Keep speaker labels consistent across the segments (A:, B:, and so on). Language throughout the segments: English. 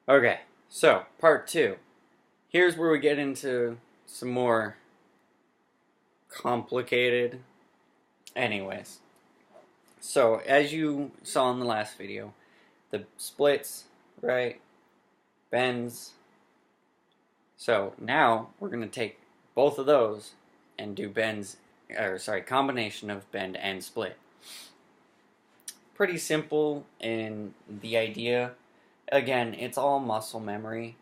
A: Okay, so part two. Here's where we get into some more complicated. Anyways, so as you saw in the last video, the splits, right, bends. So now we're going to take both of those and do combination of bend and split. Pretty simple in the idea. Again, it's all muscle memory.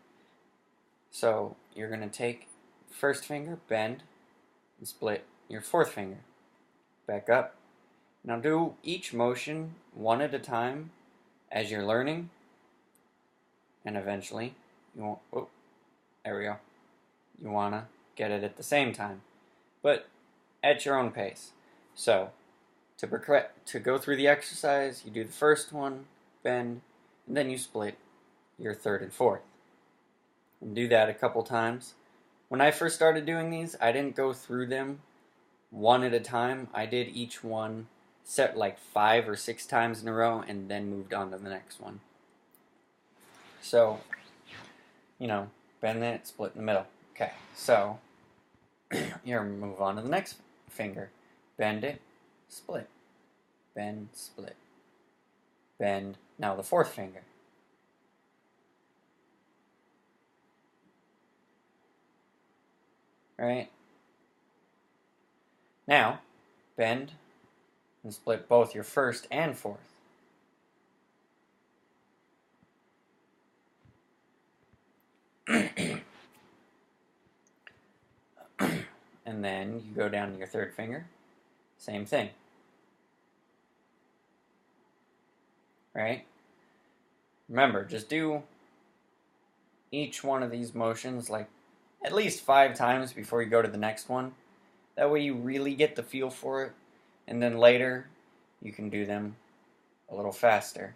A: So you're going to take first finger, bend, and split your fourth finger. Back up. Now do each motion one at a time as you're learning. And eventually, there we go. You want to get it at the same time, but at your own pace. So to go through the exercise, you do the first one, bend, and then you split your third and fourth. And do that a couple times. When I first started doing these, I didn't go through them one at a time. I did each one set like 5 or 6 times in a row and then moved on to the next one. So, bend it, split in the middle. Okay, so you're going to move on to the next finger. Bend it, split. Bend, split. Bend. Now the fourth finger. Right? Now, bend and split both your first and fourth. And then you go down to your third finger. Same thing. Right? Remember, just do each one of these motions like at least 5 times before you go to the next one. That way you really get the feel for it, and then later you can do them a little faster.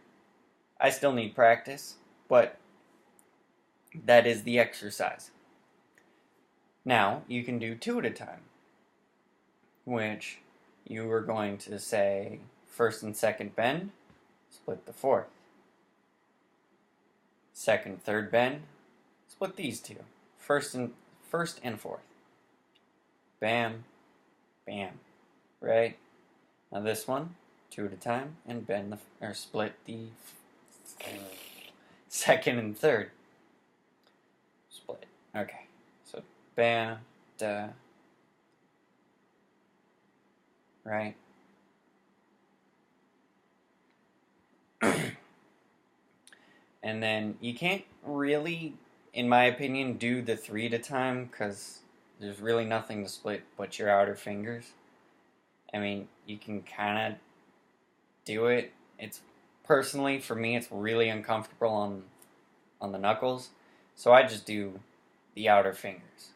A: I still need practice, but that is the exercise. Now you can do 2 at a time, which you are going to say first and second bend, split the fourth. Second, third bend, split these two. First and fourth. Bam, bam, right? Now this one, 2 at a time, and split the second and third. Split. Okay, so bam, da, right? And then you can't really, in my opinion, do the 3 at a time because there's really nothing to split but your outer fingers. I mean, you can kind of do it. It's personally, for me, it's really uncomfortable on the knuckles, so I just do the outer fingers.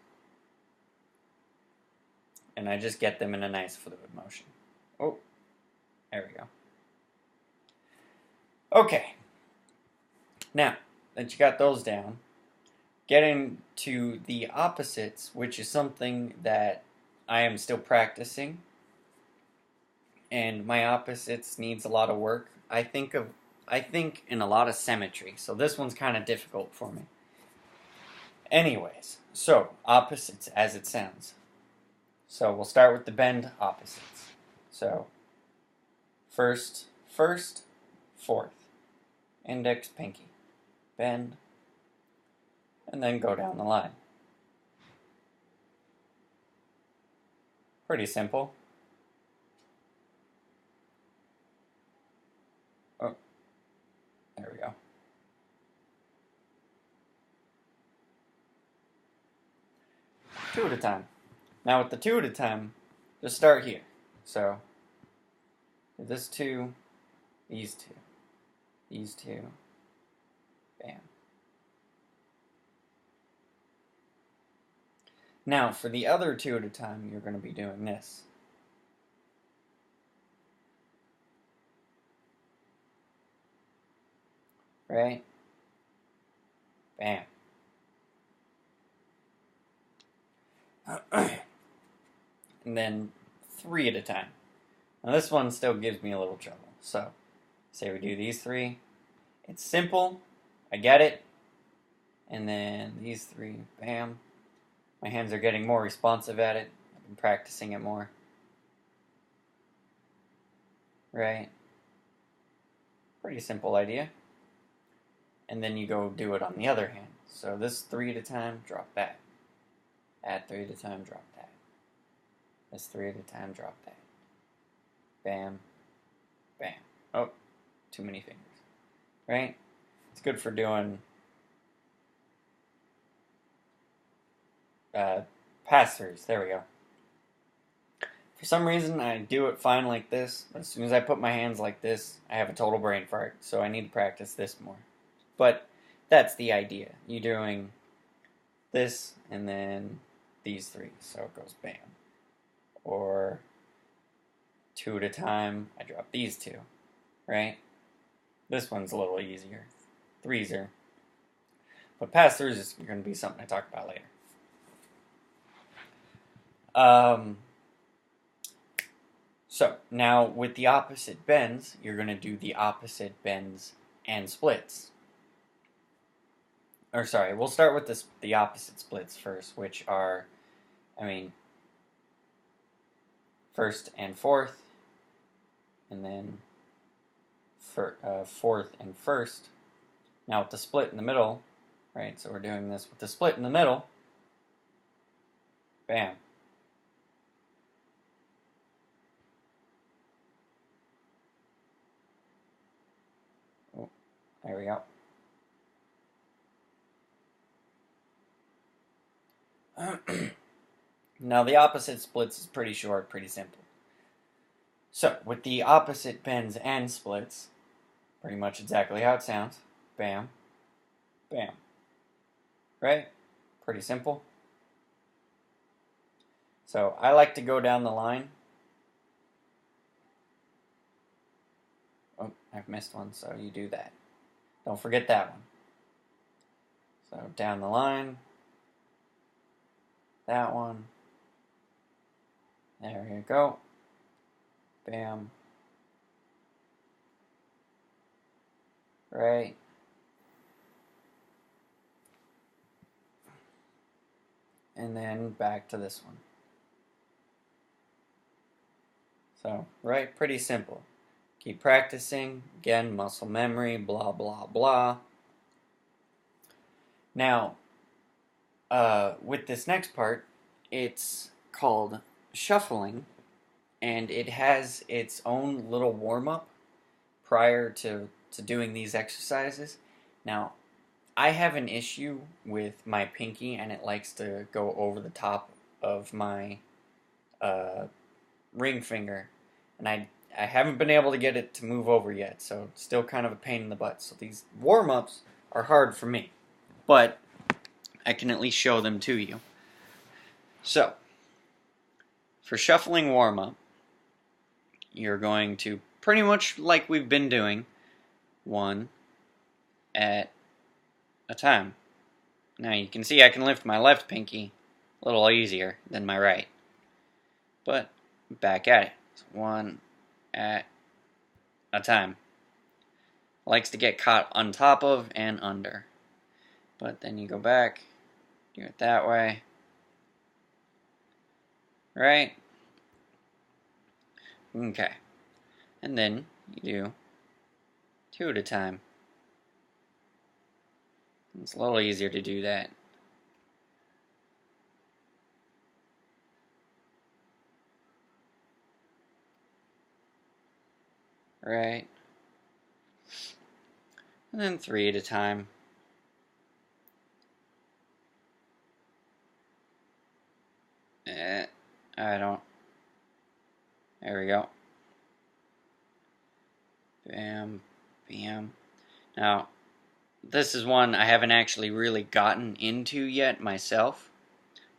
A: And I just get them in a nice fluid motion. Oh, there we go. Okay. Now that you got those down, get into the opposites, which is something that I am still practicing. And my opposites needs a lot of work. I think in a lot of symmetry. So this one's kind of difficult for me. Anyways, so opposites as it sounds. So we'll start with the bend opposites. So first, fourth, index, pinky, bend, and then go down the line. Pretty simple. Oh, there we go. Two at a time. Now with the 2 at a time, just start here. So this 2, these 2, these 2, bam. Now for the other 2 at a time, you're going to be doing this. Right? Bam. And then 3 at a time. Now this one still gives me a little trouble. So, say we do these 3. It's simple. I get it. and then these three, bam. My hands are getting more responsive at it. I've been practicing it more. Right? Pretty simple idea. And then you go do it on the other hand. So this 3 at a time, drop that. Add 3 at a time, drop that. This 3 at a time, drop that. Bam. Bam. Oh, too many fingers. Right? It's good for doing pass-throughs. There we go. For some reason, I do it fine like this, but as soon as I put my hands like this, I have a total brain fart, so I need to practice this more. But that's the idea. You're doing this, and then these three, so it goes bam. Or 2 at a time, I drop these 2, right? This one's a little easier. 3s are. But pass-throughs is going to be something I talk about later. So, now with the opposite bends, you're going to do the opposite bends and splits. Or sorry, we'll start with the opposite splits first, which are, first and fourth, and then fourth and first. Now with the split in the middle, right, so we're doing this with the split in the middle, bam. Oh, there we go. Now the opposite splits is pretty short, pretty simple. So, with the opposite bends and splits, pretty much exactly how it sounds. Bam. Bam. Right? Pretty simple. So, I like to go down the line. Oh, I've missed one, so you do that. Don't forget that one. So, down the line. That one. There you go. Bam. Right. And then back to this one. So, right, pretty simple. Keep practicing. Again, muscle memory, blah, blah, blah. Now, with this next part, it's called shuffling, and it has its own little warm-up prior to doing these exercises. Now, I have an issue with my pinky, and it likes to go over the top of my ring finger, and I haven't been able to get it to move over yet, so it's still kind of a pain in the butt. So these warm-ups are hard for me, but I can at least show them to you. So, for shuffling warm-up, you're going to, pretty much like we've been doing, 1 at a time. Now you can see I can lift my left pinky a little easier than my right. But back at it. So 1 at a time. Likes to get caught on top of and under. But then you go back, do it that way. Right? Okay. And then you do 2 at a time. It's a little easier to do that. Right? And then 3 at a time. I don't. There we go. Bam, bam. Now, this is one I haven't actually really gotten into yet myself.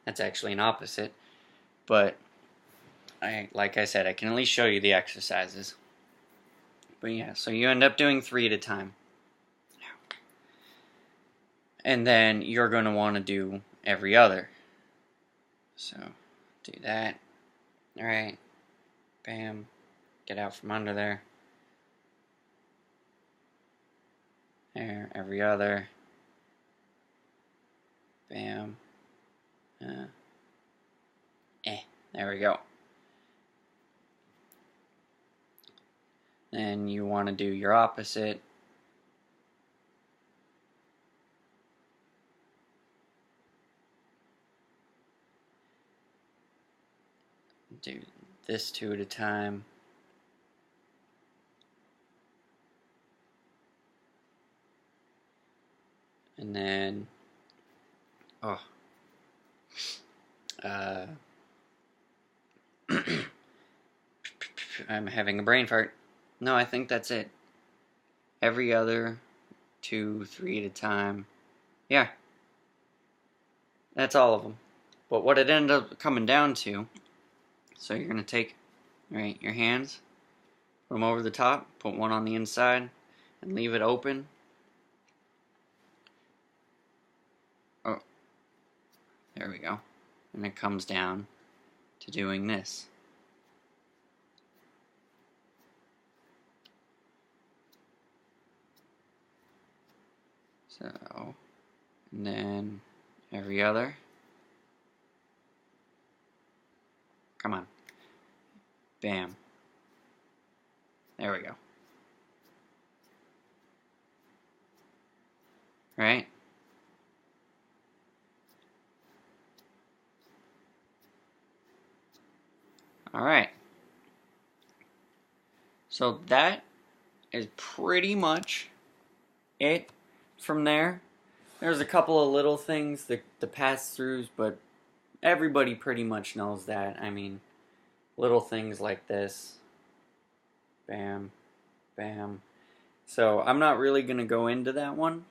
A: That's actually an opposite. But, like I said, I can at least show you the exercises. But yeah, so you end up doing 3 at a time. And then you're going to want to do every other. So, do that. Alright. Bam. Get out from under there. There, every other. Bam. There we go. Then you want to do your opposite. Do this 2 at a time. And then, I'm having a brain fart. No, I think that's it. Every other 2, 3 at a time. Yeah. That's all of them. But what it ended up coming down to, so you're going to take, right, your hands, put them over the top, put one on the inside, and leave it open. Oh, there we go. And it comes down to doing this. So, and then every other. Come on. Bam. There we go. Right? Alright. So that is pretty much it from there. There's a couple of little things, the pass-throughs, but everybody pretty much knows that. I mean, little things like this. Bam, bam. So I'm not really going to go into that one,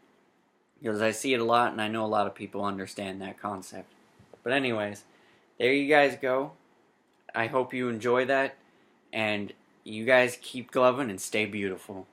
A: because I see it a lot, and I know a lot of people understand that concept. But anyways, there you guys go. I hope you enjoy that, and you guys keep gloving and stay beautiful.